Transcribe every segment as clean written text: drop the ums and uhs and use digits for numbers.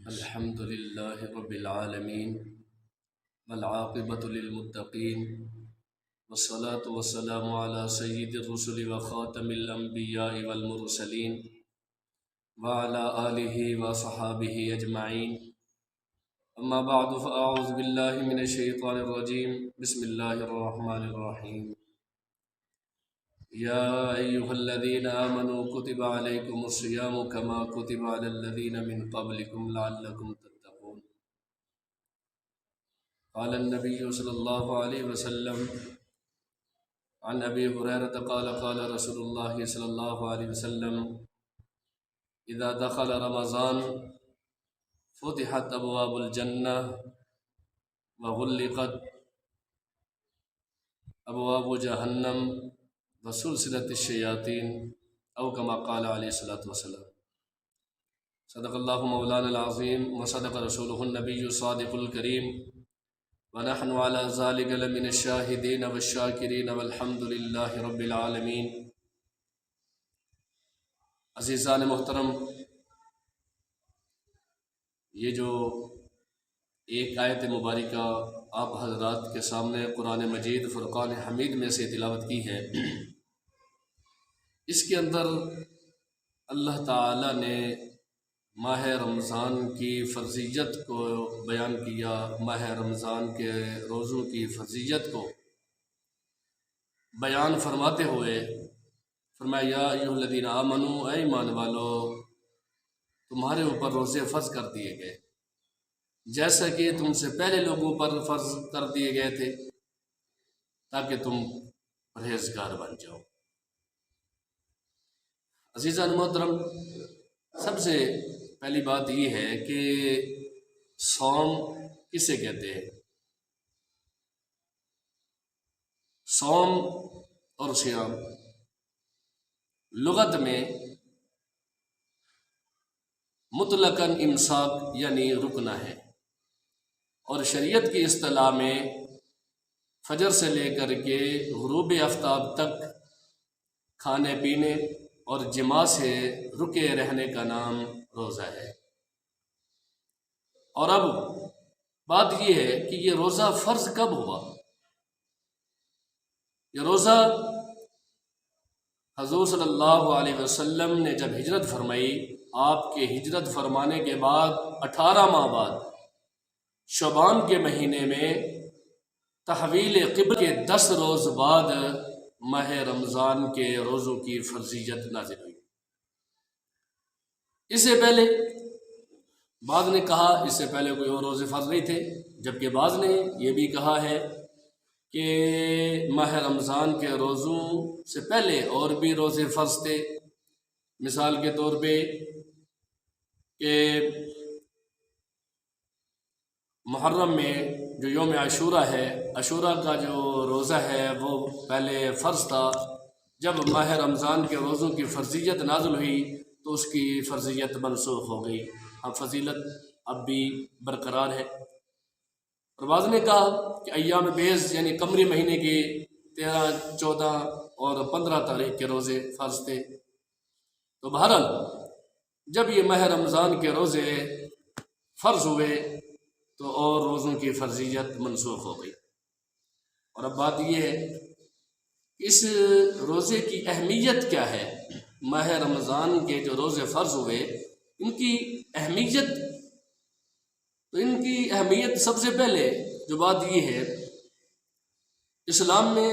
الحمد لله رب العالمين والعاقبة للمتقين والصلاة والسلام على سيد الرسل وخاتم الأنبياء والمرسلين وعلى آله وصحابه أجمعين. أما بعد فأعوذ بالله من الشيطان الرجيم. بسم الله الرحمن الرحيم. يا أيها الذين آمنوا كتب عليكم الصيام كما كتب على الذين من قبلكم لعلكم تتقون. قال النبي صلى الله عليه وسلم عن أبي هريرة قال قال رسول الله صلى الله عليه وسلم إذا دخل رمضان فتحت أبواب الجنة وغلقت أبواب جهنم وسلسلة الشياطين أو كما قال عليه الصلاة والسلام. صدق الله مولانا العظيم وصدق رسوله النبي الصادق الكريم ونحن على ذلك لمن الشاهدين والشاكرين والحمد لله رب العالمين. عزیزان محترم، یہ جو ایک آیت مبارکہ آپ حضرات کے سامنے قرآن مجید فرقان حمید میں سے تلاوت کی ہے، اس کے اندر اللہ تعالیٰ نے ماہ رمضان کی فرضیت کو بیان کیا، ماہ رمضان کے روزوں کی فرضیت کو بیان فرماتے ہوئے فرمایا یا ایھا الذین آمنوا، اے ایمان والو، تمہارے اوپر روزے فرض کر دیے گئے جیسا کہ تم سے پہلے لوگوں پر فرض کر دیے گئے تھے تاکہ تم پرہیزگار بن جاؤ. عزیزان محترم، سب سے پہلی بات یہ ہے کہ صوم کسے کہتے ہیں؟ صوم اور صیام لغت میں مطلقاً امساک یعنی رکنا ہے، اور شریعت کی اصطلاح میں فجر سے لے کر کے غروب آفتاب تک کھانے پینے اور جماع سے رکے رہنے کا نام روزہ ہے. اور اب بات یہ ہے کہ یہ روزہ فرض کب ہوا؟ یہ روزہ حضور صلی اللہ علیہ وسلم نے جب ہجرت فرمائی، آپ کے ہجرت فرمانے کے بعد 18 ماہ بعد شعبان کے مہینے میں تحویل قبل کے 10 روز بعد ماہ رمضان کے روزوں کی فرضیت نازل ہوئی. اس سے پہلے بعض نے کہا اس سے پہلے کوئی اور روزے فرض نہیں تھے، جبکہ بعض نے یہ بھی کہا ہے کہ ماہ رمضان کے روزوں سے پہلے اور بھی روزے فرض تھے. مثال کے طور پہ کہ محرم میں جو یوم عاشورہ ہے، عاشورہ کا جو روزہ ہے وہ پہلے فرض تھا. جب ماہ رمضان کے روزوں کی فرضیت نازل ہوئی تو اس کی فرضیت منسوخ ہو گئی. اب فضیلت اب بھی برقرار ہے. اور بعض نے کہا کہ ایام بیض یعنی قمری مہینے کی 13، 14 اور 15 تاریخ کے روزے فرض تھے. تو بہرحال جب یہ ماہ رمضان کے روزے فرض ہوئے تو اور روزوں کی فرضیت منسوخ ہو گئی. اور اب بات یہ ہے کہ اس روزے کی اہمیت کیا ہے؟ ماہ رمضان کے جو روزے فرض ہوئے ان کی اہمیت، تو ان کی اہمیت سب سے پہلے جو بات یہ ہے، اسلام میں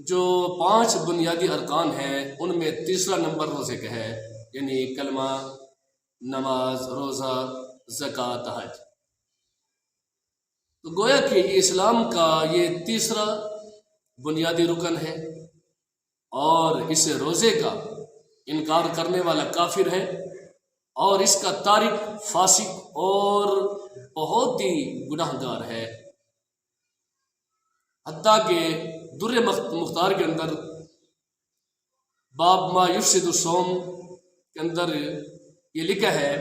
جو 5 بنیادی ارکان ہیں ان میں تیسرا نمبر روزے کا ہے، یعنی کلمہ، نماز، روزہ، زکوٰۃ، حج. تو گویا کہ یہ اسلام کا یہ تیسرا بنیادی رکن ہے، اور اس روزے کا انکار کرنے والا کافر ہے، اور اس کا تارک فاسق اور بہت ہی گناہ گار ہے. حتیٰ کہ در مختار کے اندر باب ما یفسد الصوم کے اندر یہ لکھا ہے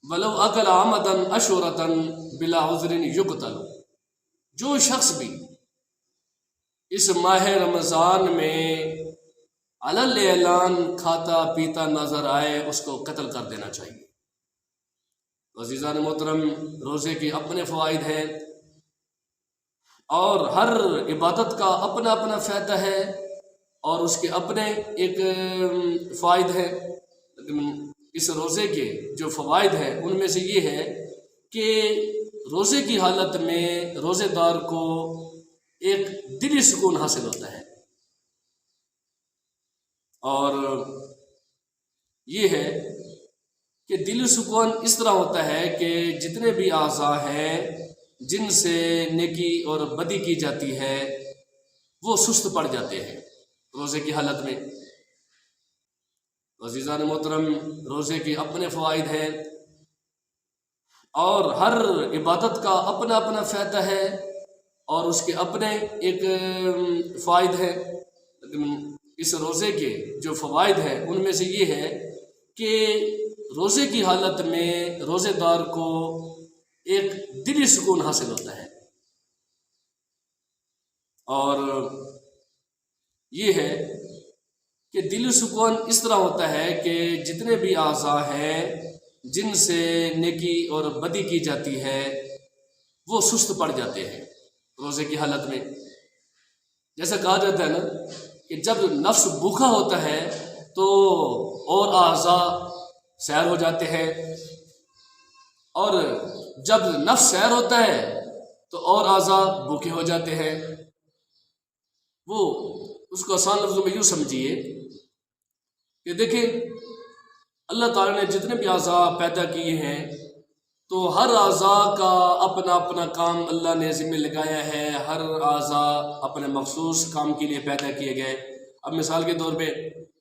وَلَوْ أَكَلَ عَمَدًا أَشْهُرَةً بِلَا عُذْرٍ يُقْتَلُ. جو شخص بھی اس ماہ رمضان میں علل اعلان کھاتا پیتا نظر آئے اس کو قتل کر دینا چاہیے. عزیزان محترم، روزے کے اپنے فوائد ہیں اور ہر عبادت کا اپنا اپنا فائدہ ہے اور اس کے اپنے ایک فوائد ہیں، لیکن اس روزے کے جو فوائد ہیں ان میں سے یہ ہے کہ روزے کی حالت میں روزے دار کو ایک دلی سکون حاصل ہوتا ہے، اور یہ ہے کہ دلی سکون اس طرح ہوتا ہے کہ جتنے بھی اعضاء ہیں جن سے نیکی اور بدی کی جاتی ہے وہ سست پڑ جاتے ہیں روزے کی حالت میں۔ عزیزان محترم، روزے کے اپنے فوائد ہیں اور ہر عبادت کا اپنا اپنا فائدہ ہے اور اس کے اپنے ایک فوائد ہیں، لیکن اس روزے کے جو فوائد ہیں ان میں سے یہ ہے کہ روزے کی حالت میں روزے دار کو ایک دلی سکون حاصل ہوتا ہے، اور یہ ہے کہ دلی سکون اس طرح ہوتا ہے کہ جتنے بھی اعضاء ہیں جن سے نیکی اور بدی کی جاتی ہے وہ سست پڑ جاتے ہیں روزے کی حالت میں۔ جیسا کہا جاتا ہے نا کہ جب نفس بھوکا ہوتا ہے تو اور اعضاء سیر ہو جاتے ہیں، اور جب نفس سیر ہوتا ہے تو اور اعضاء بھوکے ہو جاتے ہیں۔ وہ اس کو آسان لفظوں میں یوں سمجھیے کہ دیکھیں اللہ تعالیٰ نے جتنے بھی اعضاء پیدا کیے ہیں تو ہر اعضاء کا اپنا اپنا کام اللہ نے ذمہ لگایا ہے، ہر اعضاء اپنے مخصوص کام کے لیے پیدا کیے گئے۔ اب مثال کے طور پہ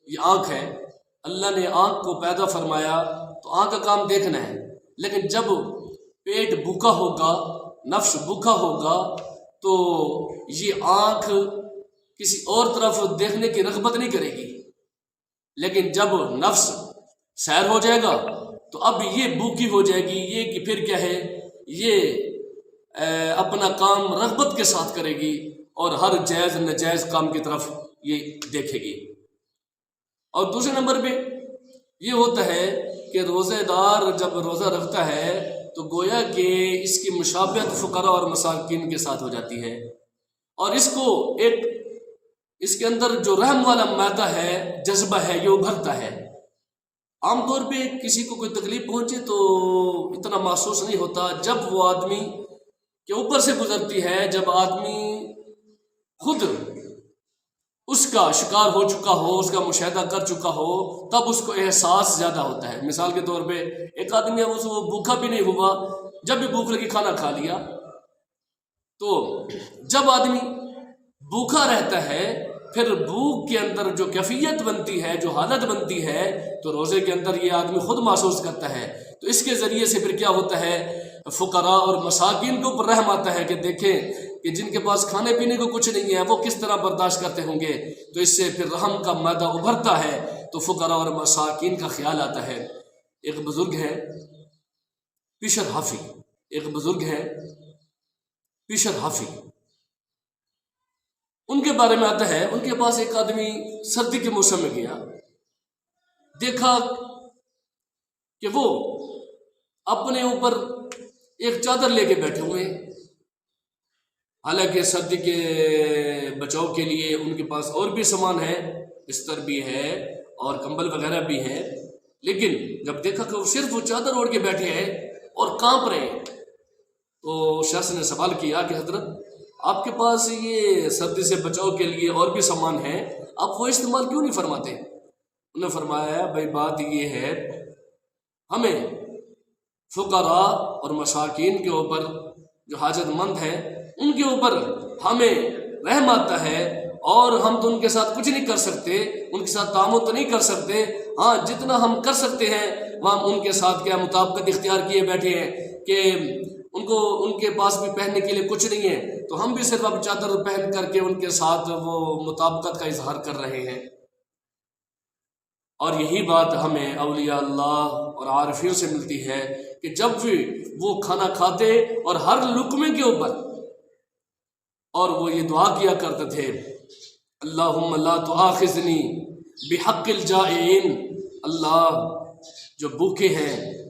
یہ آنکھ ہے، اللہ نے آنکھ کو پیدا فرمایا تو آنکھ کا کام دیکھنا ہے، لیکن جب پیٹ بھوکا ہوگا، نفس بھوکا ہوگا تو یہ آنکھ کسی اور طرف دیکھنے کی رغبت نہیں کرے گی، لیکن جب نفس سیر ہو جائے گا تو اب یہ بھوکی ہو جائے گی، یہ کہ پھر کیا ہے، یہ اپنا کام رغبت کے ساتھ کرے گی اور ہر جائز ناجائز کام کی طرف یہ دیکھے گی۔ اور دوسرے نمبر پہ یہ ہوتا ہے کہ روزے دار جب روزہ رکھتا ہے تو گویا کہ اس کی مشابہت فقراء اور مساکین کے ساتھ ہو جاتی ہے، اور اس کو ایک اس کے اندر جو رحم والا معدہ ہے، جذبہ ہے، یہ ابھرتا ہے۔ عام طور پہ کسی کو کوئی تکلیف پہنچے تو اتنا محسوس نہیں ہوتا، جب وہ آدمی کے اوپر سے گزرتی ہے، جب آدمی خود اس کا شکار ہو چکا ہو، اس کا مشاہدہ کر چکا ہو، تب اس کو احساس زیادہ ہوتا ہے۔ مثال کے طور پہ ایک آدمی ہے وہ بھوکا بھی نہیں ہوا، جب بھی بھوک لگی کھانا کھا لیا، تو جب آدمی بھوکا رہتا ہے پھر بھوک کے اندر جو کیفیت بنتی ہے، جو حالت بنتی ہے، تو روزے کے اندر یہ آدمی خود محسوس کرتا ہے، تو اس کے ذریعے سے پھر کیا ہوتا ہے، فقراء اور مساکین کے اوپر رحم آتا ہے کہ دیکھیں کہ جن کے پاس کھانے پینے کو کچھ نہیں ہے وہ کس طرح برداشت کرتے ہوں گے، تو اس سے پھر رحم کا معدہ ابھرتا ہے، تو فقراء اور مساکین کا خیال آتا ہے۔ ایک بزرگ ہے پیشر حافی، ایک بزرگ ہے پیشر حافی، ان کے بارے میں آتا ہے ان کے پاس ایک آدمی سردی کے موسم میں گیا، دیکھا کہ وہ اپنے اوپر ایک چادر لے کے بیٹھے ہوئے، حالانکہ سردی کے بچاؤ کے لیے ان کے پاس اور بھی سامان ہے، بستر بھی ہے اور کمبل وغیرہ بھی ہے، لیکن جب دیکھا کہ وہ صرف وہ چادر اوڑھ کے بیٹھے ہیں اور کانپ رہے ہیں، تو شخص نے سوال کیا کہ حضرت آپ کے پاس یہ سردی سے بچاؤ کے لیے اور بھی سامان ہے، آپ وہ استعمال کیوں نہیں فرماتے؟ انہوں نے فرمایا بھائی بات یہ ہے، ہمیں فقراء اور مساکین کے اوپر جو حاجت مند ہیں ان کے اوپر ہمیں رحم آتا ہے، اور ہم تو ان کے ساتھ کچھ نہیں کر سکتے، ان کے ساتھ تعامل تو نہیں کر سکتے، ہاں جتنا ہم کر سکتے ہیں وہ ہم ان کے ساتھ کیا مطابقت اختیار کیے بیٹھے ہیں کہ ان کے پاس بھی پہننے کے لیے کچھ نہیں ہے، تو ہم بھی صرف اب چادر پہن کر کے ان کے ساتھ وہ مطابقت کا اظہار کر رہے ہیں۔ اور یہی بات ہمیں اولیاء اللہ اور عارفین سے ملتی ہے کہ جب بھی وہ کھانا کھاتے اور ہر لقمے کے اوپر اور وہ یہ دعا کیا کرتے تھے، اللہم لا تؤاخذنی بحق الجائعین، اللہ جو بھوکے ہیں